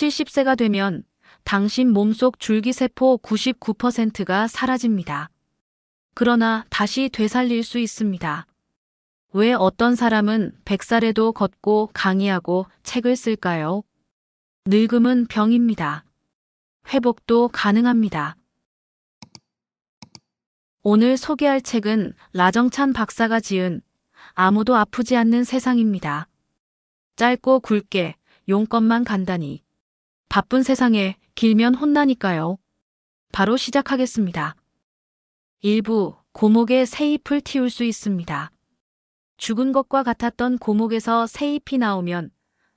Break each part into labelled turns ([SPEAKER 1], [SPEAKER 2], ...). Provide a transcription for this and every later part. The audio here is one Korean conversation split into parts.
[SPEAKER 1] 70세가 되면 당신 몸속 줄기세포 99%가 사라집니다. 그러나 다시 되살릴 수 있습니다. 왜 어떤 사람은 100살에도 걷고 강의하고 책을 쓸까요? 늙음은 병입니다. 회복도 가능합니다. 오늘 소개할 책은 라정찬 박사가 지은 아무도 아프지 않는 세상입니다. 짧고 굵게 용건만 간단히. 바쁜 세상에 길면 혼나니까요. 바로 시작하겠습니다. 1부 고목에 새잎을 틔울 수 있습니다. 죽은 것과 같았던 고목에서 새잎이 나오면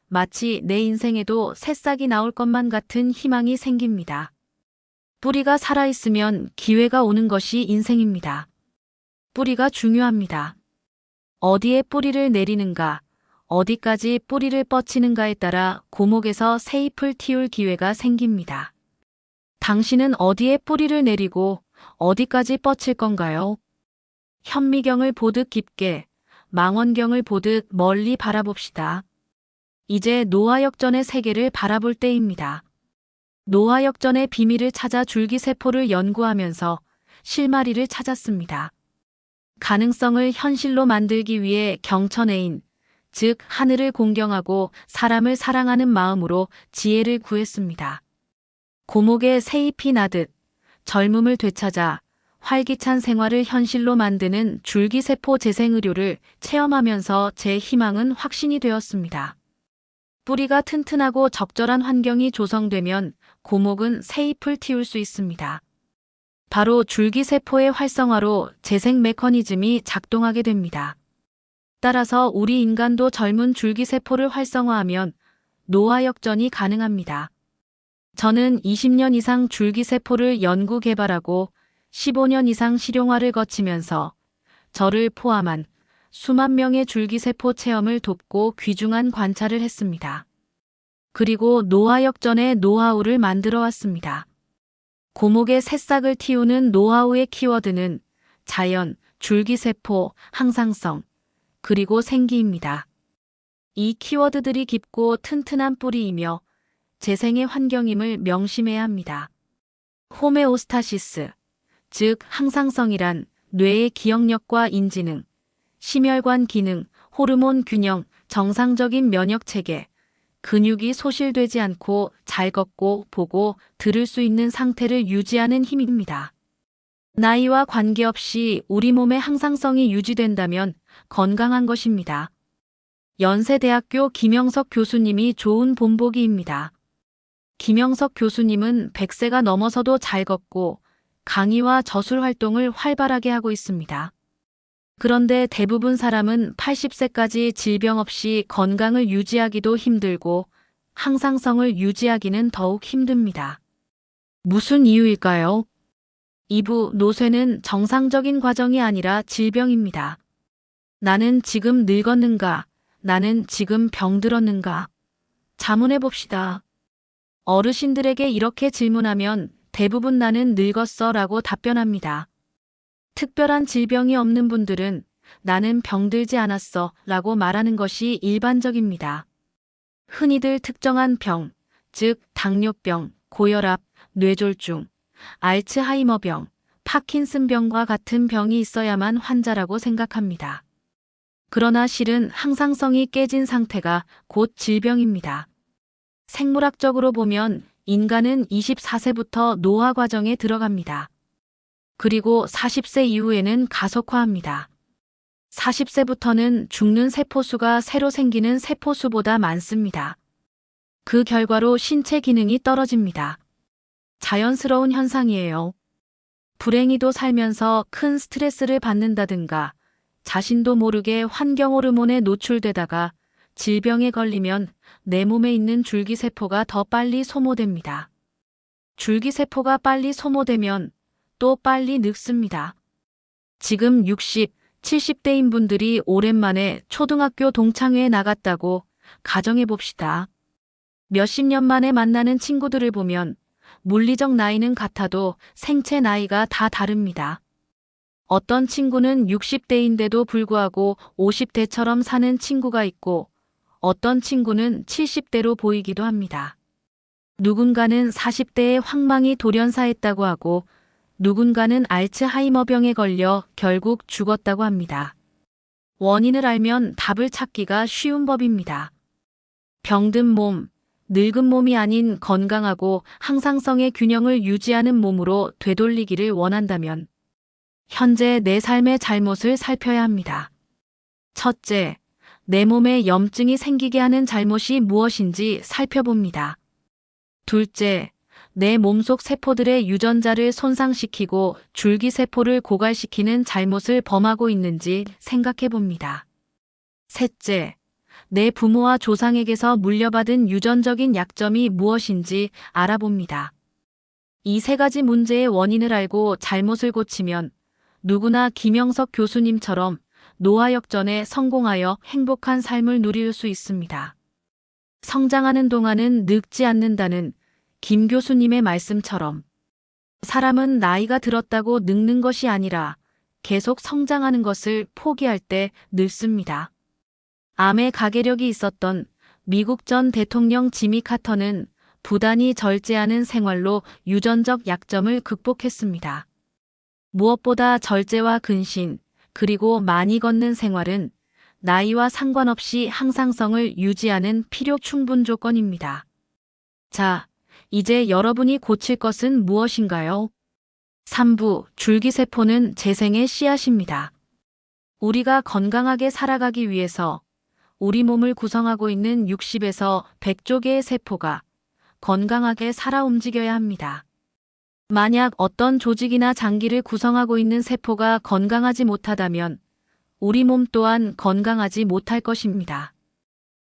[SPEAKER 1] 마치 내 인생에도 새싹이 나올 것만 같은 희망이 생깁니다. 뿌리가 살아있으면 기회가 오는 것이 인생입니다. 뿌리가 중요합니다. 어디에 뿌리를 내리는가, 어디까지 뿌리를 뻗치는가에 따라 고목에서 새잎을 틔울 기회가 생깁니다. 당신은 어디에 뿌리를 내리고 어디까지 뻗칠 건가요? 현미경을 보듯 깊게, 망원경을 보듯 멀리 바라봅시다. 이제 노화역전의 세계를 바라볼 때입니다. 노화역전의 비밀을 찾아 줄기세포를 연구하면서 실마리를 찾았습니다. 가능성을 현실로 만들기 위해 경천애인, 즉 하늘을 공경하고 사람을 사랑하는 마음으로 지혜를 구했습니다. 고목에 새잎이 나듯 젊음을 되찾아 활기찬 생활을 현실로 만드는 줄기세포 재생의료를 체험하면서 제 희망은 확신이 되었습니다. 뿌리가 튼튼하고 적절한 환경이 조성되면 고목은 새잎을 틔울 수 있습니다. 바로 줄기세포의 활성화로 재생 메커니즘이 작동하게 됩니다. 따라서 우리 인간도 젊은 줄기세포를 활성화하면 노화역전이 가능합니다. 저는 20년 이상 줄기세포를 연구 개발하고 15년 이상 실용화를 거치면서 저를 포함한 수만 명의 줄기세포 체험을 돕고 귀중한 관찰을 했습니다. 그리고 노화역전의 노하우를 만들어 왔습니다. 고목의 새싹을 틔우는 노하우의 키워드는 자연, 줄기세포, 항상성, 그리고 생기입니다. 이 키워드들이 깊고 튼튼한 뿌리이며 재생의 환경임을 명심해야 합니다. 호메오스타시스, 즉 항상성이란 뇌의 기억력과 인지능, 심혈관 기능, 호르몬 균형, 정상적인 면역체계, 근육이 소실되지 않고 잘 걷고 보고 들을 수 있는 상태를 유지하는 힘입니다. 나이와 관계없이 우리 몸의 항상성이 유지된다면 건강한 것입니다. 연세대학교 김영석 교수님이 좋은 본보기입니다. 김영석 교수님은 100세가 넘어서도 잘 걷고 강의와 저술 활동을 활발하게 하고 있습니다. 그런데 대부분 사람은 80세까지 질병 없이 건강을 유지하기도 힘들고 항상성을 유지하기는 더욱 힘듭니다. 무슨 이유일까요? 2부 노쇠는 정상적인 과정이 아니라 질병입니다. 나는 지금 늙었는가? 나는 지금 병들었는가? 자문해 봅시다. 어르신들에게 이렇게 질문하면 대부분 나는 늙었어 라고 답변합니다. 특별한 질병이 없는 분들은 나는 병들지 않았어 라고 말하는 것이 일반적입니다. 흔히들 특정한 병, 즉 당뇨병, 고혈압, 뇌졸중, 알츠하이머병, 파킨슨병과 같은 병이 있어야만 환자라고 생각합니다. 그러나 실은 항상성이 깨진 상태가 곧 질병입니다. 생물학적으로 보면 인간은 24세부터 노화 과정에 들어갑니다. 그리고 40세 이후에는 가속화합니다. 40세부터는 죽는 세포수가 새로 생기는 세포수보다 많습니다. 그 결과로 신체 기능이 떨어집니다. 자연스러운 현상이에요. 불행히도 살면서 큰 스트레스를 받는다든가 자신도 모르게 환경 호르몬에 노출되다가 질병에 걸리면 내 몸에 있는 줄기세포가 더 빨리 소모됩니다. 줄기세포가 빨리 소모되면 또 빨리 늙습니다. 지금 60, 70대인 분들이 오랜만에 초등학교 동창회에 나갔다고 가정해 봅시다. 몇십 년 만에 만나는 친구들을 보면 물리적 나이는 같아도 생체 나이가 다 다릅니다. 어떤 친구는 60대인데도 불구하고 50대처럼 사는 친구가 있고 어떤 친구는 70대로 보이기도 합니다. 누군가는 40대에 황망히 돌연사했다고 하고 누군가는 알츠하이머병에 걸려 결국 죽었다고 합니다. 원인을 알면 답을 찾기가 쉬운 법입니다. 병든 몸, 늙은 몸이 아닌 건강하고 항상성의 균형을 유지하는 몸으로 되돌리기를 원한다면 현재 내 삶의 잘못을 살펴야 합니다. 첫째, 내 몸에 염증이 생기게 하는 잘못이 무엇인지 살펴봅니다. 둘째, 내 몸속 세포들의 유전자를 손상시키고 줄기세포를 고갈시키는 잘못을 범하고 있는지 생각해 봅니다. 셋째, 내 부모와 조상에게서 물려받은 유전적인 약점이 무엇인지 알아봅니다. 이 세 가지 문제의 원인을 알고 잘못을 고치면 누구나 김영석 교수님처럼 노화역전에 성공하여 행복한 삶을 누릴 수 있습니다. 성장하는 동안은 늙지 않는다는 김 교수님의 말씀처럼 사람은 나이가 들었다고 늙는 것이 아니라 계속 성장하는 것을 포기할 때 늙습니다. 암에 가계력이 있었던 미국 전 대통령 지미 카터는 부단히 절제하는 생활로 유전적 약점을 극복했습니다. 무엇보다 절제와 근신, 그리고 많이 걷는 생활은 나이와 상관없이 항상성을 유지하는 필요 충분 조건입니다. 자, 이제 여러분이 고칠 것은 무엇인가요? 3부 줄기세포는 재생의 씨앗입니다. 우리가 건강하게 살아가기 위해서 우리 몸을 구성하고 있는 60에서 100조 개의 세포가 건강하게 살아 움직여야 합니다. 만약 어떤 조직이나 장기를 구성하고 있는 세포가 건강하지 못하다면 우리 몸 또한 건강하지 못할 것입니다.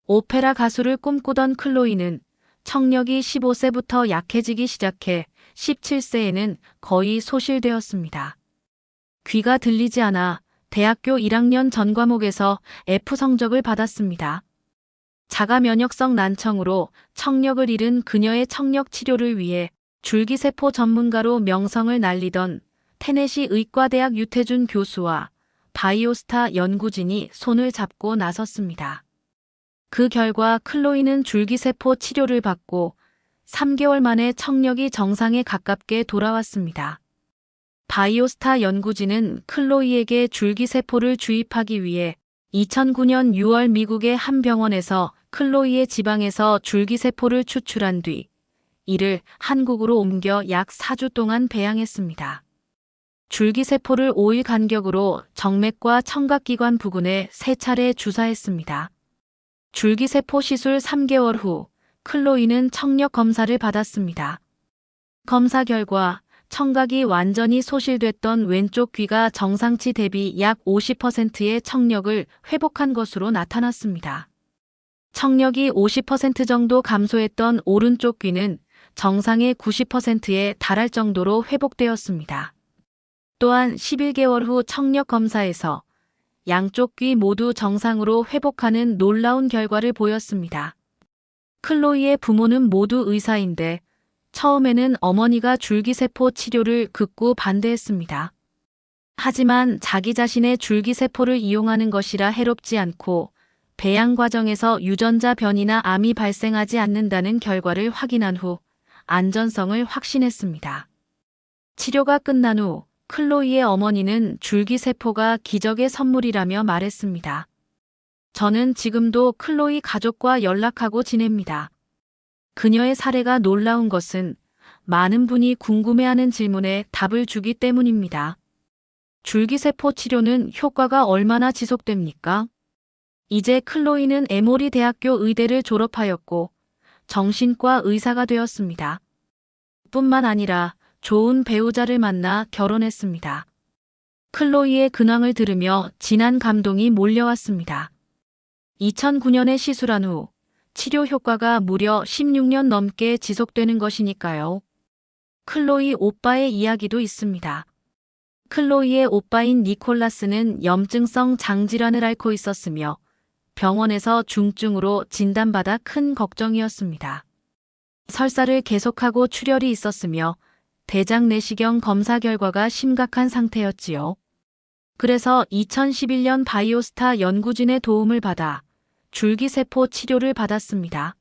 [SPEAKER 1] 오페라 가수를 꿈꾸던 클로이는 청력이 15세부터 약해지기 시작해 17세에는 거의 소실되었습니다. 귀가 들리지 않아 대학교 1학년 전 과목에서 F 성적을 받았습니다. 자가 면역성 난청으로 청력을 잃은 그녀의 청력 치료를 위해 줄기세포 전문가로 명성을 날리던 테네시 의과대학 유태준 교수와 바이오스타 연구진이 손을 잡고 나섰습니다. 그 결과 클로이는 줄기세포 치료를 받고 3개월 만에 청력이 정상에 가깝게 돌아왔습니다. 바이오스타 연구진은 클로이에게 줄기세포를 주입하기 위해 2009년 6월 미국의 한 병원에서 클로이의 지방에서 줄기세포를 추출한 뒤 이를 한국으로 옮겨 약 4주 동안 배양했습니다. 줄기세포를 5일 간격으로 정맥과 청각기관 부근에 3차례 주사했습니다. 줄기세포 시술 3개월 후 클로이는 청력 검사를 받았습니다. 검사 결과 청각이 완전히 소실됐던 왼쪽 귀가 정상치 대비 약 50%의 청력을 회복한 것으로 나타났습니다. 청력이 50% 정도 감소했던 오른쪽 귀는 정상의 90%에 달할 정도로 회복되었습니다. 또한 11개월 후 청력 검사에서 양쪽 귀 모두 정상으로 회복하는 놀라운 결과를 보였습니다. 클로이의 부모는 모두 의사인데 처음에는 어머니가 줄기세포 치료를 극구 반대했습니다. 하지만 자기 자신의 줄기세포를 이용하는 것이라 해롭지 않고 배양 과정에서 유전자 변이나 암이 발생하지 않는다는 결과를 확인한 후 안전성을 확신했습니다. 치료가 끝난 후 클로이의 어머니는 줄기세포가 기적의 선물이라며 말했습니다. 저는 지금도 클로이 가족과 연락하고 지냅니다. 그녀의 사례가 놀라운 것은 많은 분이 궁금해하는 질문에 답을 주기 때문입니다. 줄기세포 치료는 효과가 얼마나 지속됩니까? 이제 클로이는 에모리 대학교 의대를 졸업하였고 정신과 의사가 되었습니다. 뿐만 아니라 좋은 배우자를 만나 결혼했습니다. 클로이의 근황을 들으며 진한 감동이 몰려왔습니다. 2009년에 시술한 후 치료 효과가 무려 16년 넘게 지속되는 것이니까요. 클로이 오빠의 이야기도 있습니다. 클로이의 오빠인 니콜라스는 염증성 장질환을 앓고 있었으며 병원에서 중증으로 진단받아 큰 걱정이었습니다. 설사를 계속하고 출혈이 있었으며 대장 내시경 검사 결과가 심각한 상태였지요. 그래서 2011년 바이오스타 연구진의 도움을 받아 줄기세포 치료를 받았습니다.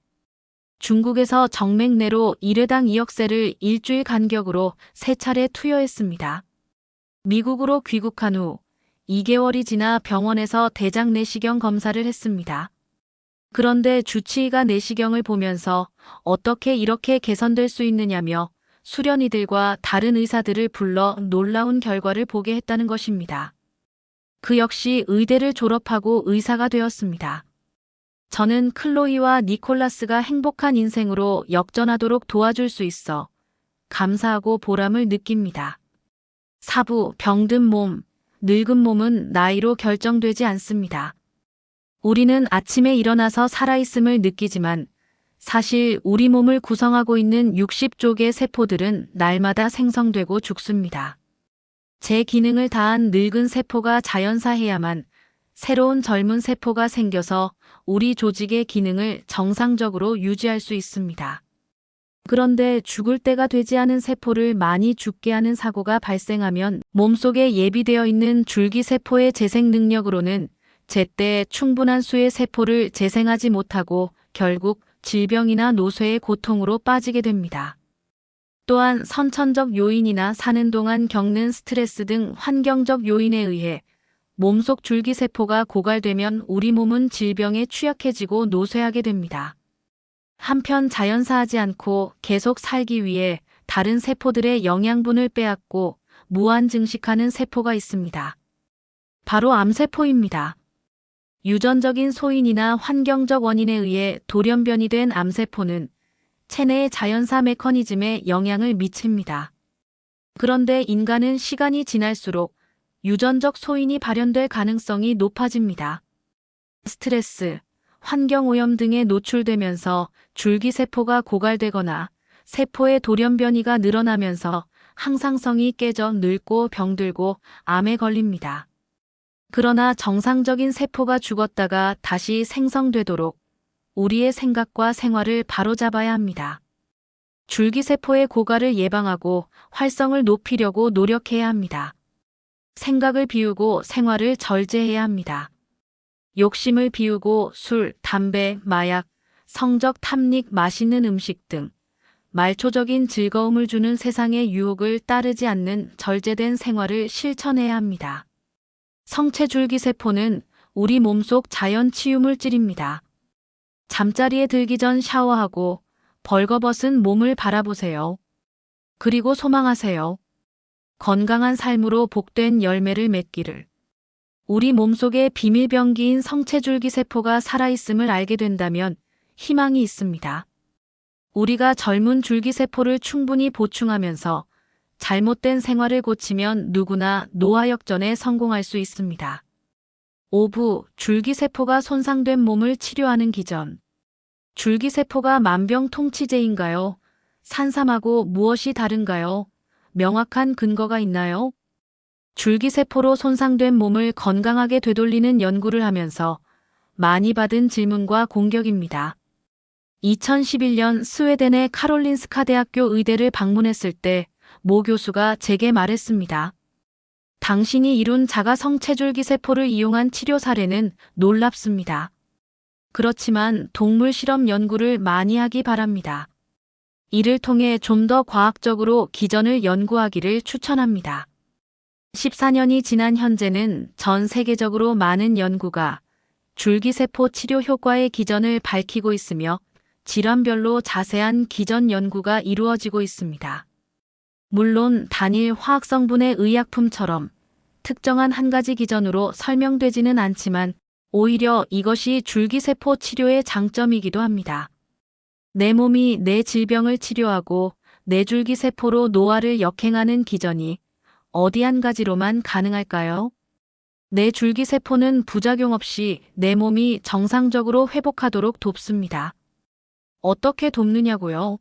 [SPEAKER 1] 중국에서 정맥내로 1회당 2억세를 일주일 간격으로 3차례 투여했습니다. 미국으로 귀국한 후 2개월이 지나 병원에서 대장 내시경 검사를 했습니다. 그런데 주치의가 내시경을 보면서 어떻게 이렇게 개선될 수 있느냐며 수련이들과 다른 의사들을 불러 놀라운 결과를 보게 했다는 것입니다. 그 역시 의대를 졸업하고 의사가 되었습니다. 저는 클로이와 니콜라스가 행복한 인생으로 역전하도록 도와줄 수 있어 감사하고 보람을 느낍니다. 사부, 병든 몸, 늙은 몸은 나이로 결정되지 않습니다. 우리는 아침에 일어나서 살아있음을 느끼지만 사실 우리 몸을 구성하고 있는 60조 개의 세포들은 날마다 생성되고 죽습니다. 제 기능을 다한 늙은 세포가 자연사해야만 새로운 젊은 세포가 생겨서 우리 조직의 기능을 정상적으로 유지할 수 있습니다. 그런데 죽을 때가 되지 않은 세포를 많이 죽게 하는 사고가 발생하면 몸속에 예비되어 있는 줄기세포의 재생 능력으로는 제때 충분한 수의 세포를 재생하지 못하고 결국 질병이나 노쇠의 고통으로 빠지게 됩니다. 또한 선천적 요인이나 사는 동안 겪는 스트레스 등 환경적 요인에 의해 몸속 줄기세포가 고갈되면 우리 몸은 질병에 취약해지고 노쇠하게 됩니다. 한편 자연사하지 않고 계속 살기 위해 다른 세포들의 영양분을 빼앗고 무한 증식하는 세포가 있습니다. 바로 암세포입니다. 유전적인 소인이나 환경적 원인에 의해 돌연변이 된 암세포는 체내의 자연사 메커니즘에 영향을 미칩니다. 그런데 인간은 시간이 지날수록 유전적 소인이 발현될 가능성이 높아집니다. 스트레스, 환경오염 등에 노출되면서 줄기세포가 고갈되거나 세포의 돌연변이가 늘어나면서 항상성이 깨져 늙고 병들고 암에 걸립니다. 그러나 정상적인 세포가 죽었다가 다시 생성되도록 우리의 생각과 생활을 바로잡아야 합니다. 줄기세포의 고갈을 예방하고 활성을 높이려고 노력해야 합니다. 생각을 비우고 생활을 절제해야 합니다. 욕심을 비우고 술, 담배, 마약, 성적 탐닉, 맛있는 음식 등 말초적인 즐거움을 주는 세상의 유혹을 따르지 않는 절제된 생활을 실천해야 합니다. 성체줄기세포는 우리 몸속 자연 치유물질입니다. 잠자리에 들기 전 샤워하고 벌거벗은 몸을 바라보세요. 그리고 소망하세요. 건강한 삶으로 복된 열매를 맺기를. 우리 몸속에 비밀병기인 성체줄기세포가 살아있음을 알게 된다면 희망이 있습니다. 우리가 젊은 줄기세포를 충분히 보충하면서 잘못된 생활을 고치면 누구나 노화역전에 성공할 수 있습니다. 5부, 줄기세포가 손상된 몸을 치료하는 기전. 줄기세포가 만병통치제인가요? 산삼하고 무엇이 다른가요? 명확한 근거가 있나요? 줄기세포로 손상된 몸을 건강하게 되돌리는 연구를 하면서 많이 받은 질문과 공격입니다. 2011년 스웨덴의 카롤린스카 대학교 의대를 방문했을 때 모 교수가 제게 말했습니다. 당신이 이룬 자가 성체줄기세포를 이용한 치료 사례는 놀랍습니다. 그렇지만 동물 실험 연구를 많이 하기 바랍니다. 이를 통해 좀 더 과학적으로 기전을 연구하기를 추천합니다. 14년이 지난 현재는 전 세계적으로 많은 연구가 줄기세포 치료 효과의 기전을 밝히고 있으며 질환별로 자세한 기전 연구가 이루어지고 있습니다. 물론 단일 화학성분의 의약품처럼 특정한 한 가지 기전으로 설명되지는 않지만 오히려 이것이 줄기세포 치료의 장점이기도 합니다. 내 몸이 내 질병을 치료하고 내 줄기세포로 노화를 역행하는 기전이 어디 한 가지로만 가능할까요? 내 줄기세포는 부작용 없이 내 몸이 정상적으로 회복하도록 돕습니다. 어떻게 돕느냐고요?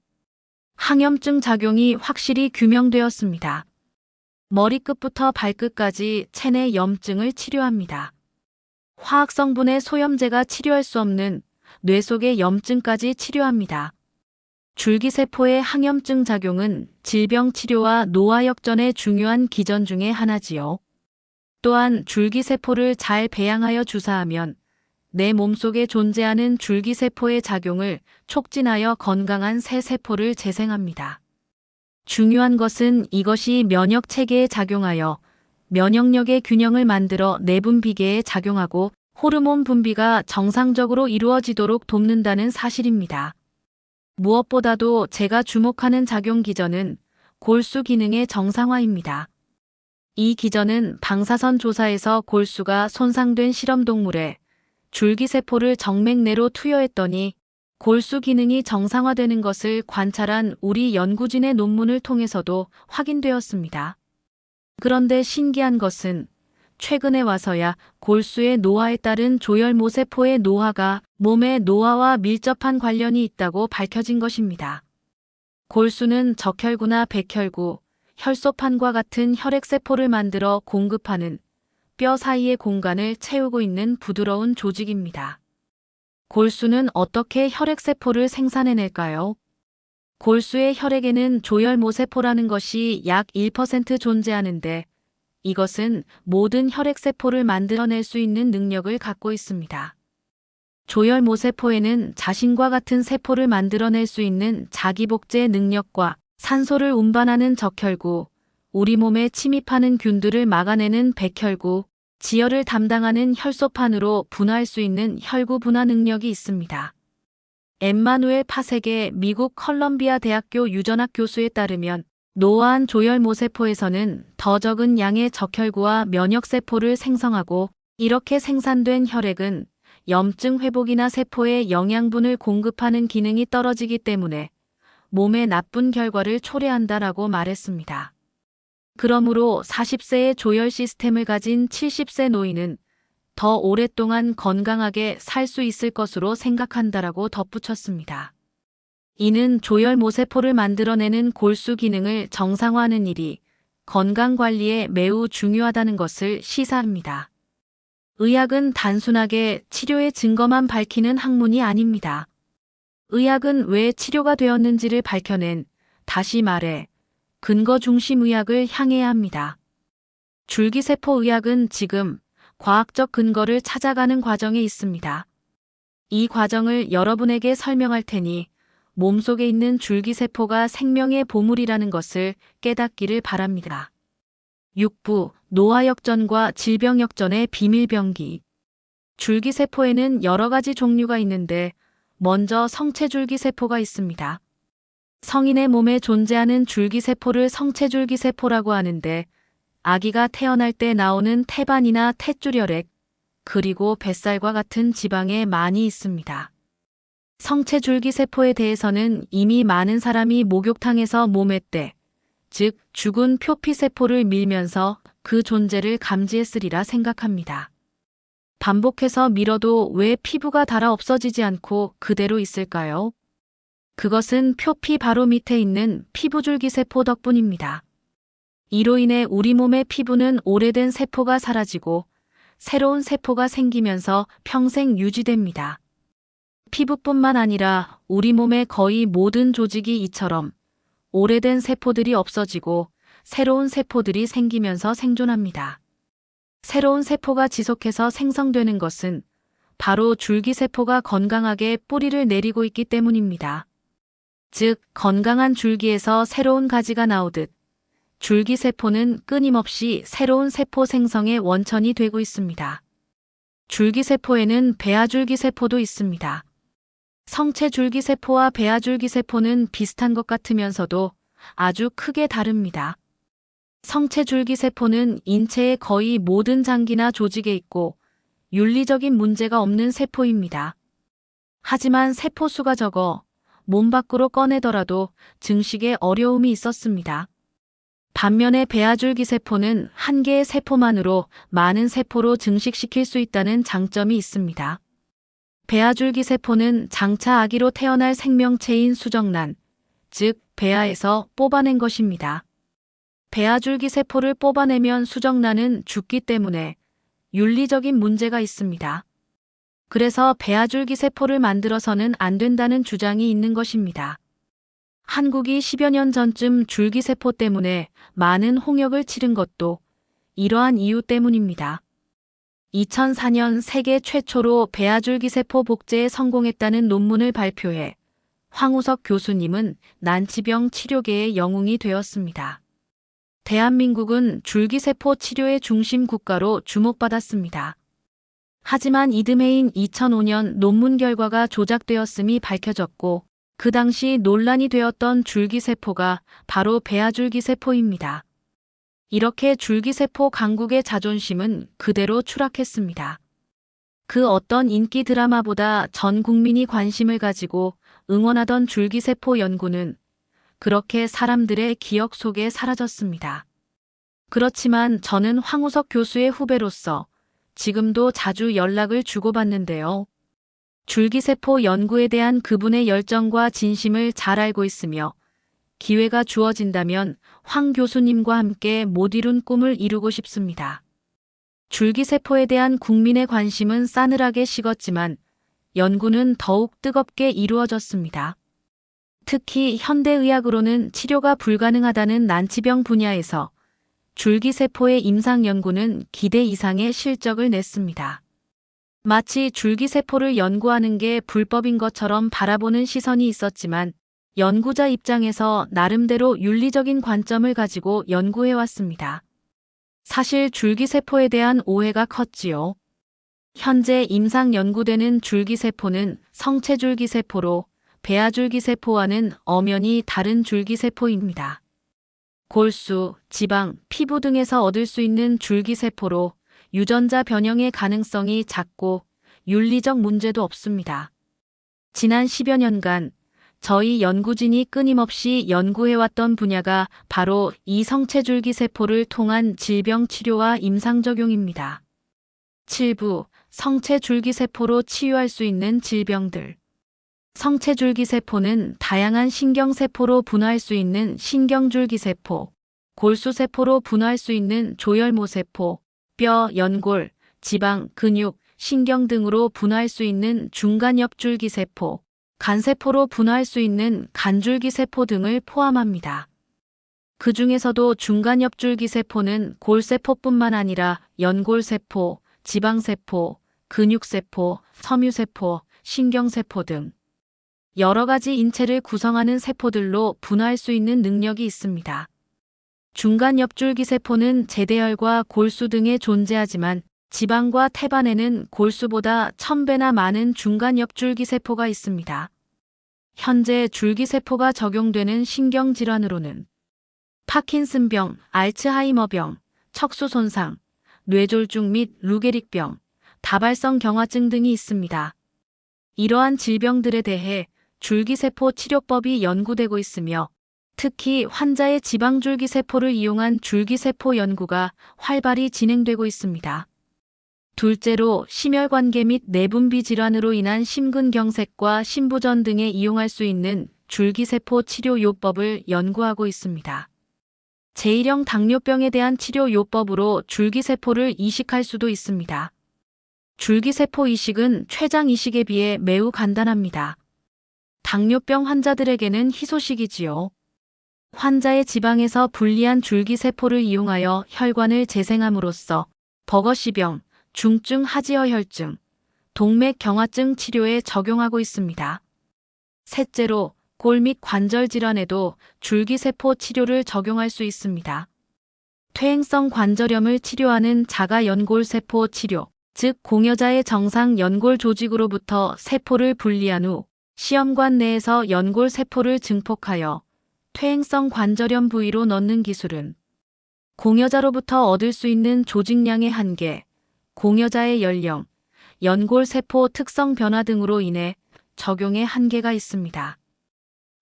[SPEAKER 1] 항염증 작용이 확실히 규명되었습니다. 머리끝부터 발끝까지 체내 염증을 치료합니다. 화학성분의 소염제가 치료할 수 없는 뇌 속의 염증까지 치료합니다. 줄기세포의 항염증 작용은 질병 치료와 노화 역전의 중요한 기전 중의 하나지요. 또한 줄기세포를 잘 배양하여 주사하면 내 몸속에 존재하는 줄기세포의 작용을 촉진하여 건강한 새 세포를 재생합니다. 중요한 것은 이것이 면역체계에 작용하여 면역력의 균형을 만들어 내분 비계에 작용하고 호르몬 분비가 정상적으로 이루어지도록 돕는다는 사실입니다. 무엇보다도 제가 주목하는 작용 기전은 골수 기능의 정상화입니다. 이 기전은 방사선 조사에서 골수가 손상된 실험동물에 줄기세포를 정맥 내로 투여했더니 골수 기능이 정상화되는 것을 관찰한 우리 연구진의 논문을 통해서도 확인되었습니다. 그런데 신기한 것은 최근에 와서야 골수의 노화에 따른 조혈모세포의 노화가 몸의 노화와 밀접한 관련이 있다고 밝혀진 것입니다. 골수는 적혈구나 백혈구, 혈소판과 같은 혈액세포를 만들어 공급하는 뼈 사이의 공간을 채우고 있는 부드러운 조직입니다. 골수는 어떻게 혈액세포를 생산해낼까요? 골수의 혈액에는 조혈모세포라는 것이 약 1% 존재하는데 이것은 모든 혈액세포를 만들어낼 수 있는 능력을 갖고 있습니다. 조혈모세포에는 자신과 같은 세포를 만들어낼 수 있는 자기복제 능력과 산소를 운반하는 적혈구, 우리 몸에 침입하는 균들을 막아내는 백혈구, 지혈을 담당하는 혈소판으로 분화할 수 있는 혈구 분화 능력이 있습니다. 엠마누엘 파세게 미국 컬럼비아 대학교 유전학 교수에 따르면 노화한 조혈모세포에서는 더 적은 양의 적혈구와 면역세포를 생성하고 이렇게 생산된 혈액은 염증 회복이나 세포에 영양분을 공급하는 기능이 떨어지기 때문에 몸에 나쁜 결과를 초래한다라고 말했습니다. 그러므로 40세의 조혈 시스템을 가진 70세 노인은 더 오랫동안 건강하게 살 수 있을 것으로 생각한다라고 덧붙였습니다. 이는 조혈모세포를 만들어내는 골수 기능을 정상화하는 일이 건강관리에 매우 중요하다는 것을 시사합니다. 의학은 단순하게 치료의 증거만 밝히는 학문이 아닙니다. 의학은 왜 치료가 되었는지를 밝혀낸, 다시 말해 근거 중심 의학을 향해야 합니다. 줄기세포 의학은 지금 과학적 근거를 찾아가는 과정에 있습니다. 이 과정을 여러분에게 설명할 테니 몸속에 있는 줄기세포가 생명의 보물이라는 것을 깨닫기를 바랍니다. 6부 노화역전과 질병역전의 비밀병기. 줄기세포에는 여러 가지 종류가 있는데 먼저 성체줄기세포가 있습니다. 성인의 몸에 존재하는 줄기세포를 성체줄기세포라고 하는데 아기가 태어날 때 나오는 태반이나 탯줄혈액, 그리고 뱃살과 같은 지방에 많이 있습니다. 성체줄기세포에 대해서는 이미 많은 사람이 목욕탕에서 몸에 즉 죽은 표피세포를 밀면서 그 존재를 감지했으리라 생각합니다. 반복해서 밀어도 왜 피부가 닳아 없어지지 않고 그대로 있을까요? 그것은 표피 바로 밑에 있는 피부줄기세포 덕분입니다. 이로 인해 우리 몸의 피부는 오래된 세포가 사라지고 새로운 세포가 생기면서 평생 유지됩니다. 피부뿐만 아니라 우리 몸의 거의 모든 조직이 이처럼 오래된 세포들이 없어지고 새로운 세포들이 생기면서 생존합니다. 새로운 세포가 지속해서 생성되는 것은 바로 줄기세포가 건강하게 뿌리를 내리고 있기 때문입니다. 즉, 건강한 줄기에서 새로운 가지가 나오듯 줄기세포는 끊임없이 새로운 세포 생성의 원천이 되고 있습니다. 줄기세포에는 배아줄기세포도 있습니다. 성체줄기세포와 배아줄기세포는 비슷한 것 같으면서도 아주 크게 다릅니다. 성체줄기세포는 인체의 거의 모든 장기나 조직에 있고 윤리적인 문제가 없는 세포입니다. 하지만 세포수가 적어 몸 밖으로 꺼내더라도 증식에 어려움이 있었습니다. 반면에 배아줄기세포는 한 개의 세포만으로 많은 세포로 증식시킬 수 있다는 장점이 있습니다. 배아줄기세포는 장차 아기로 태어날 생명체인 수정란, 즉 배아에서 뽑아낸 것입니다. 배아줄기세포를 뽑아내면 수정란은 죽기 때문에 윤리적인 문제가 있습니다. 그래서 배아줄기세포를 만들어서는 안 된다는 주장이 있는 것입니다. 한국이 10여 년 전쯤 줄기세포 때문에 많은 홍역을 치른 것도 이러한 이유 때문입니다. 2004년 세계 최초로 배아줄기세포 복제에 성공했다는 논문을 발표해 황우석 교수님은 난치병 치료계의 영웅이 되었습니다. 대한민국은 줄기세포 치료의 중심 국가로 주목받았습니다. 하지만 이듬해인 2005년 논문 결과가 조작되었음이 밝혀졌고 그 당시 논란이 되었던 줄기세포가 바로 배아줄기세포입니다. 이렇게 줄기세포 강국의 자존심은 그대로 추락했습니다. 그 어떤 인기 드라마보다 전 국민이 관심을 가지고 응원하던 줄기세포 연구는 그렇게 사람들의 기억 속에 사라졌습니다. 그렇지만 저는 황우석 교수의 후배로서 지금도 자주 연락을 주고받는데요. 줄기세포 연구에 대한 그분의 열정과 진심을 잘 알고 있으며 기회가 주어진다면 황 교수님과 함께 못 이룬 꿈을 이루고 싶습니다. 줄기세포에 대한 국민의 관심은 싸늘하게 식었지만 연구는 더욱 뜨겁게 이루어졌습니다. 특히 현대의학으로는 치료가 불가능하다는 난치병 분야에서 줄기세포의 임상 연구는 기대 이상의 실적을 냈습니다. 마치 줄기세포를 연구하는 게 불법인 것처럼 바라보는 시선이 있었지만 연구자 입장에서 나름대로 윤리적인 관점을 가지고 연구해왔습니다. 사실 줄기세포에 대한 오해가 컸지요. 현재 임상 연구되는 줄기세포는 성체줄기세포로 배아줄기세포와는 엄연히 다른 줄기세포입니다. 골수, 지방, 피부 등에서 얻을 수 있는 줄기세포로 유전자 변형의 가능성이 작고 윤리적 문제도 없습니다. 지난 10여 년간 저희 연구진이 끊임없이 연구해왔던 분야가 바로 이 성체줄기세포를 통한 질병 치료와 임상적용입니다. 7부 성체줄기세포로 치유할 수 있는 질병들. 성체줄기세포는 다양한 신경세포로 분화할 수 있는 신경줄기세포, 골수세포로 분화할 수 있는 조혈모세포, 뼈, 연골, 지방, 근육, 신경 등으로 분화할 수 있는 중간엽줄기세포, 간세포로 분화할 수 있는 간줄기세포 등을 포함합니다. 그 중에서도 중간엽줄기세포는 골세포뿐만 아니라 연골세포, 지방세포, 근육세포, 섬유세포, 신경세포 등 여러 가지 인체를 구성하는 세포들로 분화할 수 있는 능력이 있습니다. 중간엽줄기세포는 제대혈과 골수 등에 존재하지만 지방과 태반에는 골수보다 1000배나 많은 중간엽줄기세포가 있습니다. 현재 줄기세포가 적용되는 신경질환으로는 파킨슨병, 알츠하이머병, 척수손상, 뇌졸중 및 루게릭병, 다발성 경화증 등이 있습니다. 이러한 질병들에 대해 줄기세포 치료법이 연구되고 있으며 특히 환자의 지방줄기세포를 이용한 줄기세포 연구가 활발히 진행되고 있습니다. 둘째로 심혈관계 및 내분비 질환으로 인한 심근경색과 심부전 등에 이용할 수 있는 줄기세포 치료요법을 연구하고 있습니다. 제1형 당뇨병에 대한 치료요법으로 줄기세포를 이식할 수도 있습니다. 줄기세포 이식은 췌장 이식에 비해 매우 간단합니다. 당뇨병 환자들에게는 희소식이지요. 환자의 지방에서 분리한 줄기세포를 이용하여 혈관을 재생함으로써 버거시병, 중증 하지어혈증, 동맥경화증 치료에 적용하고 있습니다. 셋째로 골 및 관절 질환에도 줄기세포 치료를 적용할 수 있습니다. 퇴행성 관절염을 치료하는 자가연골세포 치료, 즉 공여자의 정상 연골 조직으로부터 세포를 분리한 후 시험관 내에서 연골세포를 증폭하여 퇴행성 관절염 부위로 넣는 기술은 공여자로부터 얻을 수 있는 조직량의 한계, 공여자의 연령, 연골세포 특성 변화 등으로 인해 적용에 한계가 있습니다.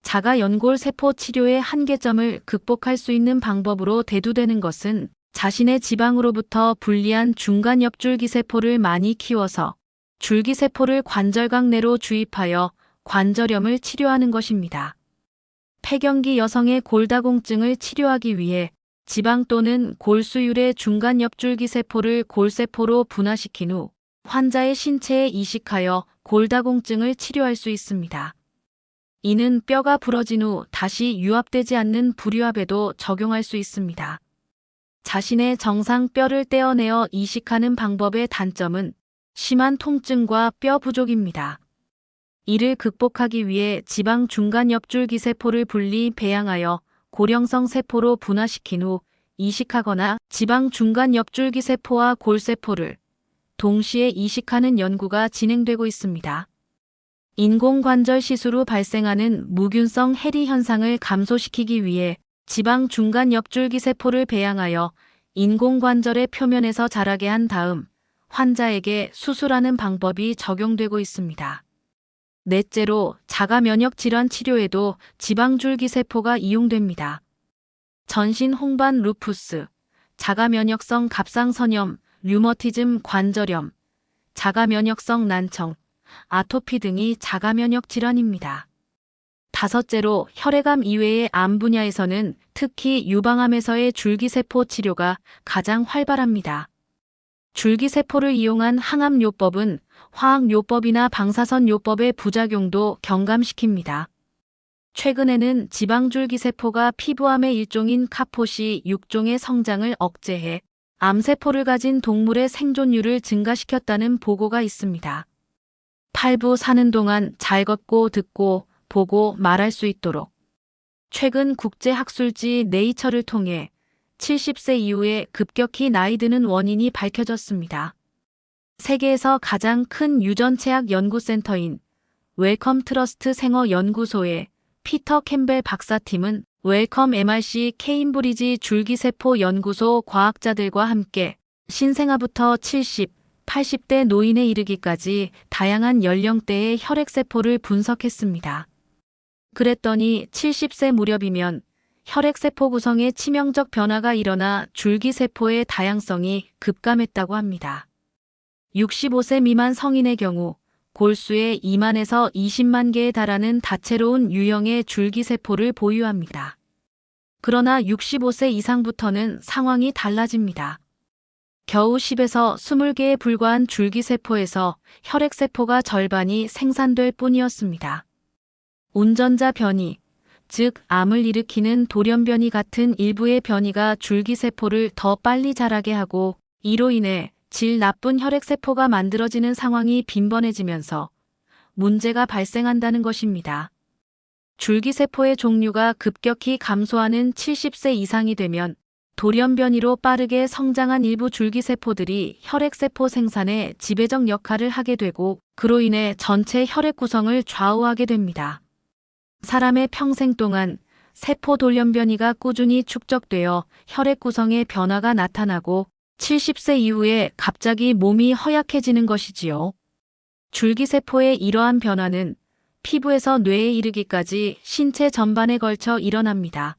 [SPEAKER 1] 자가연골세포 치료의 한계점을 극복할 수 있는 방법으로 대두되는 것은 자신의 지방으로부터 분리한 중간엽줄기세포를 많이 키워서 줄기세포를 관절각 내로 주입하여 관절염을 치료하는 것입니다. 폐경기 여성의 골다공증을 치료하기 위해 지방 또는 골수율의 중간엽줄기세포를 골세포로 분화시킨 후 환자의 신체에 이식하여 골다공증을 치료할 수 있습니다. 이는 뼈가 부러진 후 다시 유합되지 않는 불유합에도 적용할 수 있습니다. 자신의 정상 뼈를 떼어내어 이식하는 방법의 단점은 심한 통증과 뼈 부족입니다. 이를 극복하기 위해 지방 중간 옆줄기 세포를 분리 배양하여 고령성 세포로 분화시킨 후 이식하거나 지방 중간 옆줄기 세포와 골세포를 동시에 이식하는 연구가 진행되고 있습니다. 인공관절 시술 후 발생하는 무균성 해리 현상을 감소시키기 위해 지방 중간 옆줄기 세포를 배양하여 인공관절의 표면에서 자라게 한 다음 환자에게 수술하는 방법이 적용되고 있습니다. 넷째로 자가 면역 질환 치료에도 지방줄기 세포가 이용됩니다. 전신 홍반 루푸스, 자가 면역성 갑상선염, 류머티즘 관절염, 자가 면역성 난청, 아토피 등이 자가 면역 질환입니다. 다섯째로 혈액암 이외의 암 분야에서는 특히 유방암에서의 줄기세포 치료가 가장 활발합니다. 줄기세포를 이용한 항암요법은 화학요법이나 방사선요법의 부작용도 경감시킵니다. 최근에는 지방줄기세포가 피부암의 일종인 카포시 6종의 성장을 억제해 암세포를 가진 동물의 생존율을 증가시켰다는 보고가 있습니다. 팔부 사는 동안 잘 걷고 듣고 보고 말할 수 있도록 최근 국제학술지 네이처를 통해 70세 이후에 급격히 나이 드는 원인이 밝혀졌습니다. 세계에서 가장 큰 유전체학 연구센터인 웰컴 트러스트 생어 연구소의 피터 캠벨 박사팀은 웰컴 MRC 케임브리지 줄기세포 연구소 과학자들과 함께 신생아부터 70, 80대 노인에 이르기까지 다양한 연령대의 혈액세포를 분석했습니다. 그랬더니 70세 무렵이면 혈액세포 구성에 치명적 변화가 일어나 줄기세포의 다양성이 급감했다고 합니다. 65세 미만 성인의 경우 골수에 2만에서 20만 개에 달하는 다채로운 유형의 줄기세포를 보유합니다. 그러나 65세 이상부터는 상황이 달라집니다. 겨우 10에서 20개에 불과한 줄기세포에서 혈액세포가 절반이 생산될 뿐이었습니다. 운전자 변이, 즉 암을 일으키는 돌연변이 같은 일부의 변이가 줄기세포를 더 빨리 자라게 하고 이로 인해 질 나쁜 혈액세포가 만들어지는 상황이 빈번해지면서 문제가 발생한다는 것입니다. 줄기세포의 종류가 급격히 감소하는 70세 이상이 되면 돌연변이로 빠르게 성장한 일부 줄기세포들이 혈액세포 생산에 지배적 역할을 하게 되고 그로 인해 전체 혈액 구성을 좌우하게 됩니다. 사람의 평생 동안 세포 돌연변이가 꾸준히 축적되어 혈액 구성에 변화가 나타나고 70세 이후에 갑자기 몸이 허약해지는 것이지요. 줄기세포의 이러한 변화는 피부에서 뇌에 이르기까지 신체 전반에 걸쳐 일어납니다.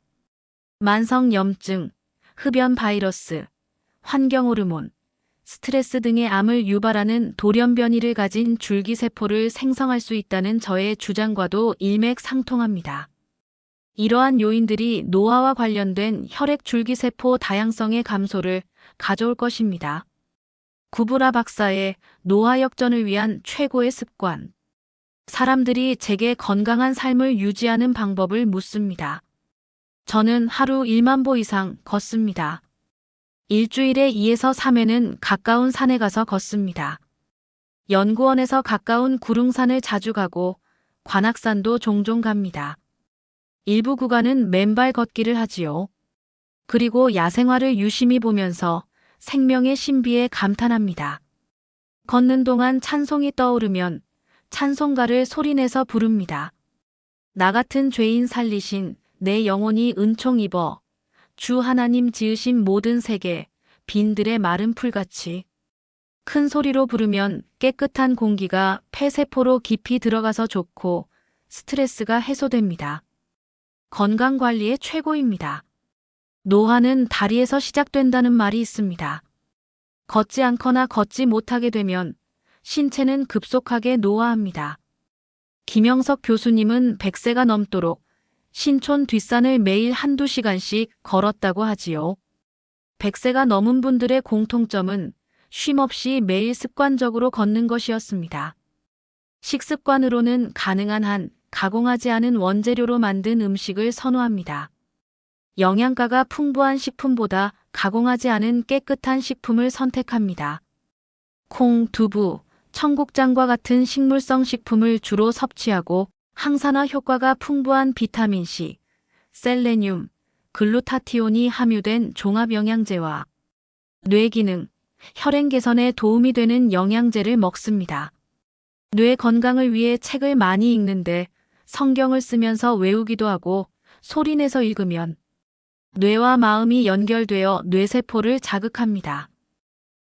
[SPEAKER 1] 만성염증, 흡연 바이러스, 환경호르몬, 스트레스 등의 암을 유발하는 돌연변이를 가진 줄기세포를 생성할 수 있다는 저의 주장과도 일맥상통합니다. 이러한 요인들이 노화와 관련된 혈액 줄기세포 다양성의 감소를 가져올 것입니다. 구브라 박사의 노화 역전을 위한 최고의 습관. 사람들이 제게 건강한 삶을 유지하는 방법을 묻습니다. 저는 하루 1만 보 이상 걷습니다. 일주일에 2에서 3회는 가까운 산에 가서 걷습니다. 연구원에서 가까운 구릉산을 자주 가고 관악산도 종종 갑니다. 일부 구간은 맨발 걷기를 하지요. 그리고 야생화를 유심히 보면서 생명의 신비에 감탄합니다. 걷는 동안 찬송이 떠오르면 찬송가를 소리내서 부릅니다. 나 같은 죄인 살리신 내 영혼이 은총 입어 주 하나님 지으신 모든 세계 빈들의 마른 풀같이 큰 소리로 부르면 깨끗한 공기가 폐세포로 깊이 들어가서 좋고 스트레스가 해소됩니다. 건강관리의 최고입니다. 노화는 다리에서 시작된다는 말이 있습니다. 걷지 않거나 걷지 못하게 되면 신체는 급속하게 노화합니다. 김영석 교수님은 100세가 넘도록 신촌 뒷산을 매일 한두 시간씩 걸었다고 하지요. 100세가 넘은 분들의 공통점은 쉼없이 매일 습관적으로 걷는 것이었습니다. 식습관으로는 가능한 한 가공하지 않은 원재료로 만든 음식을 선호합니다. 영양가가 풍부한 식품보다 가공하지 않은 깨끗한 식품을 선택합니다. 콩, 두부, 청국장과 같은 식물성 식품을 주로 섭취하고 항산화 효과가 풍부한 비타민C, 셀레늄, 글루타티온이 함유된 종합 영양제와 뇌 기능, 혈행 개선에 도움이 되는 영양제를 먹습니다. 뇌 건강을 위해 책을 많이 읽는데 성경을 쓰면서 외우기도 하고 소리내서 읽으면 뇌와 마음이 연결되어 뇌세포를 자극합니다.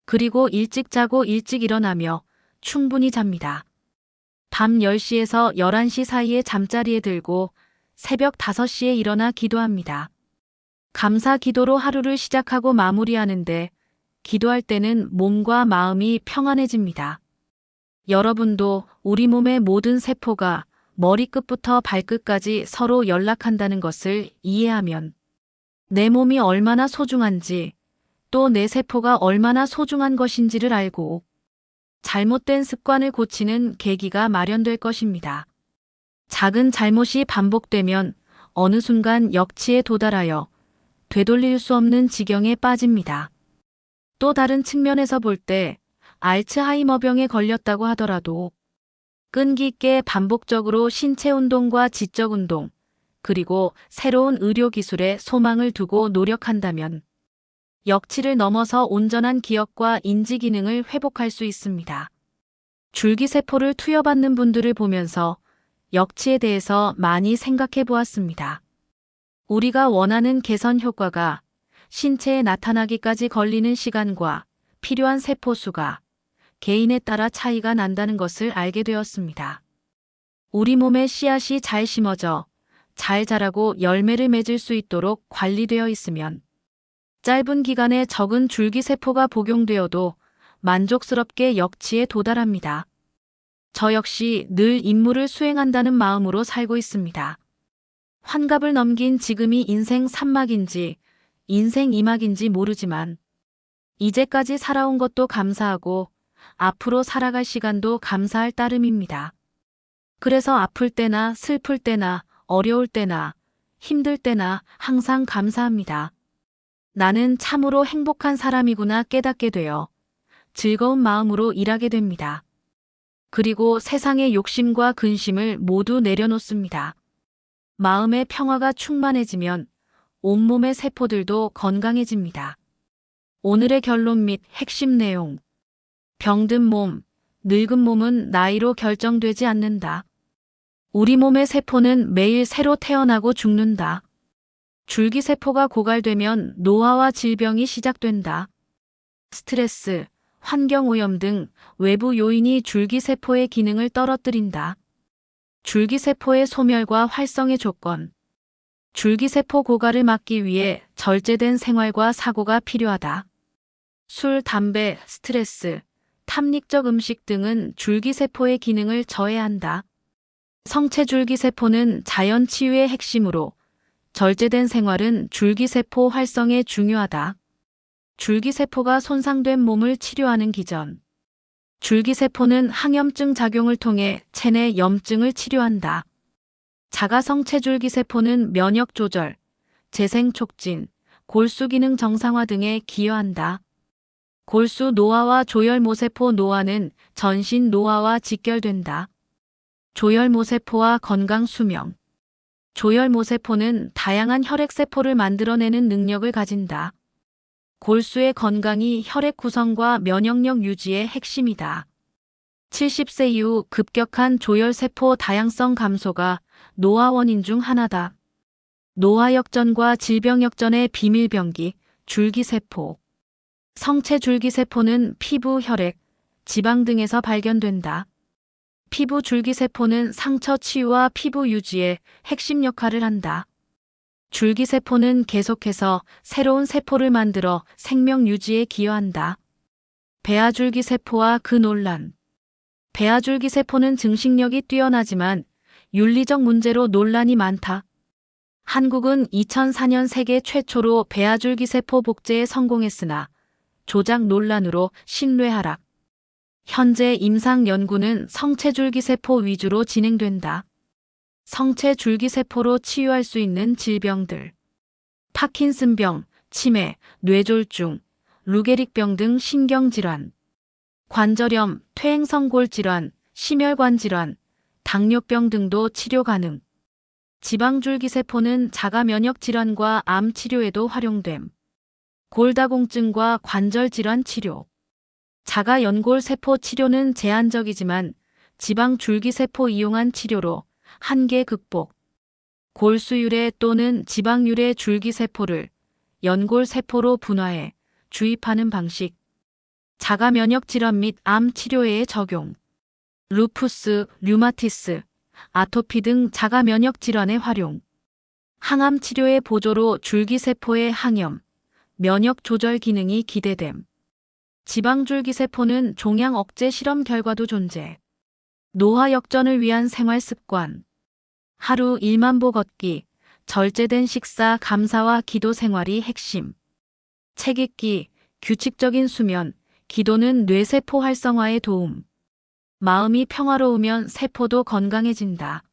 [SPEAKER 1] 그리고 일찍 자고 일찍 일어나며 충분히 잡니다. 밤 10시에서 11시 사이에 잠자리에 들고 새벽 5시에 일어나 기도합니다. 감사 기도로 하루를 시작하고 마무리하는데 기도할 때는 몸과 마음이 평안해집니다. 여러분도 우리 몸의 모든 세포가 머리끝부터 발끝까지 서로 연락한다는 것을 이해하면 내 몸이 얼마나 소중한지 또 내 세포가 얼마나 소중한 것인지를 알고 잘못된 습관을 고치는 계기가 마련될 것입니다. 작은 잘못이 반복되면 어느 순간 역치에 도달하여 되돌릴 수 없는 지경에 빠집니다. 또 다른 측면에서 볼 때 알츠하이머병에 걸렸다고 하더라도 끈기 있게 반복적으로 신체 운동과 지적 운동, 그리고 새로운 의료 기술에 소망을 두고 노력한다면 역치를 넘어서 온전한 기억과 인지 기능을 회복할 수 있습니다. 줄기세포를 투여받는 분들을 보면서 역치에 대해서 많이 생각해 보았습니다. 우리가 원하는 개선 효과가 신체에 나타나기까지 걸리는 시간과 필요한 세포 수가 개인에 따라 차이가 난다는 것을 알게 되었습니다. 우리 몸에 씨앗이 잘 심어져 잘 자라고 열매를 맺을 수 있도록 관리되어 있으면 짧은 기간에 적은 줄기세포가 복용되어도 만족스럽게 역치에 도달합니다. 저 역시 늘 임무를 수행한다는 마음으로 살고 있습니다. 환갑을 넘긴 지금이 인생 3막인지 인생 2막인지 모르지만 이제까지 살아온 것도 감사하고 앞으로 살아갈 시간도 감사할 따름입니다. 그래서 아플 때나 슬플 때나 어려울 때나 힘들 때나 항상 감사합니다. 나는 참으로 행복한 사람이구나 깨닫게 되어 즐거운 마음으로 일하게 됩니다. 그리고 세상의 욕심과 근심을 모두 내려놓습니다. 마음의 평화가 충만해지면 온몸의 세포들도 건강해집니다. 오늘의 결론 및 핵심 내용. 병든 몸, 늙은 몸은 나이로 결정되지 않는다. 우리 몸의 세포는 매일 새로 태어나고 죽는다. 줄기세포가 고갈되면 노화와 질병이 시작된다. 스트레스, 환경오염 등 외부 요인이 줄기세포의 기능을 떨어뜨린다. 줄기세포의 소멸과 활성의 조건. 줄기세포 고갈을 막기 위해 절제된 생활과 사고가 필요하다. 술, 담배, 스트레스, 탐닉적 음식 등은 줄기세포의 기능을 저해한다. 성체 줄기세포는 자연 치유의 핵심으로 절제된 생활은 줄기세포 활성에 중요하다. 줄기세포가 손상된 몸을 치료하는 기전. 줄기세포는 항염증 작용을 통해 체내 염증을 치료한다. 자가성체 줄기세포는 면역 조절, 재생 촉진, 골수 기능 정상화 등에 기여한다. 골수 노화와 조혈모세포 노화는 전신 노화와 직결된다. 조혈모세포와 건강 수명. 조혈모세포는 다양한 혈액세포를 만들어내는 능력을 가진다. 골수의 건강이 혈액 구성과 면역력 유지의 핵심이다. 70세 이후 급격한 조혈세포 다양성 감소가 노화 원인 중 하나다. 노화 역전과 질병 역전의 비밀병기, 줄기세포. 성체 줄기세포는 피부, 혈액, 지방 등에서 발견된다. 피부 줄기세포는 상처 치유와 피부 유지에 핵심 역할을 한다. 줄기세포는 계속해서 새로운 세포를 만들어 생명 유지에 기여한다. 배아줄기세포와 그 논란. 배아줄기세포는 증식력이 뛰어나지만 윤리적 문제로 논란이 많다. 한국은 2004년 세계 최초로 배아줄기세포 복제에 성공했으나 조작 논란으로 신뢰 하락. 현재 임상 연구는 성체줄기세포 위주로 진행된다. 성체줄기세포로 치유할 수 있는 질병들. 파킨슨병, 치매, 뇌졸중, 루게릭병 등 신경질환, 관절염, 퇴행성골질환, 심혈관 질환, 당뇨병 등도 치료 가능. 지방줄기세포는 자가 면역 질환과 암 치료에도 활용됨. 골다공증과 관절 질환 치료. 자가 연골세포 치료는 제한적이지만 지방줄기세포 이용한 치료로 한계 극복. 골수유래 또는 지방유래 줄기세포를 연골세포로 분화해 주입하는 방식. 자가 면역 질환 및 암 치료에 적용. 루푸스, 류마티스, 아토피 등 자가 면역 질환에 활용. 항암 치료의 보조로 줄기세포의 항염, 면역 조절 기능이 기대됨. 지방줄기세포는 종양 억제 실험 결과도 존재. 노화 역전을 위한 생활 습관. 하루 1만 보 걷기, 절제된 식사 감사와 기도 생활이 핵심. 책 읽기, 규칙적인 수면, 기도는 뇌세포 활성화에 도움. 마음이 평화로우면 세포도 건강해진다.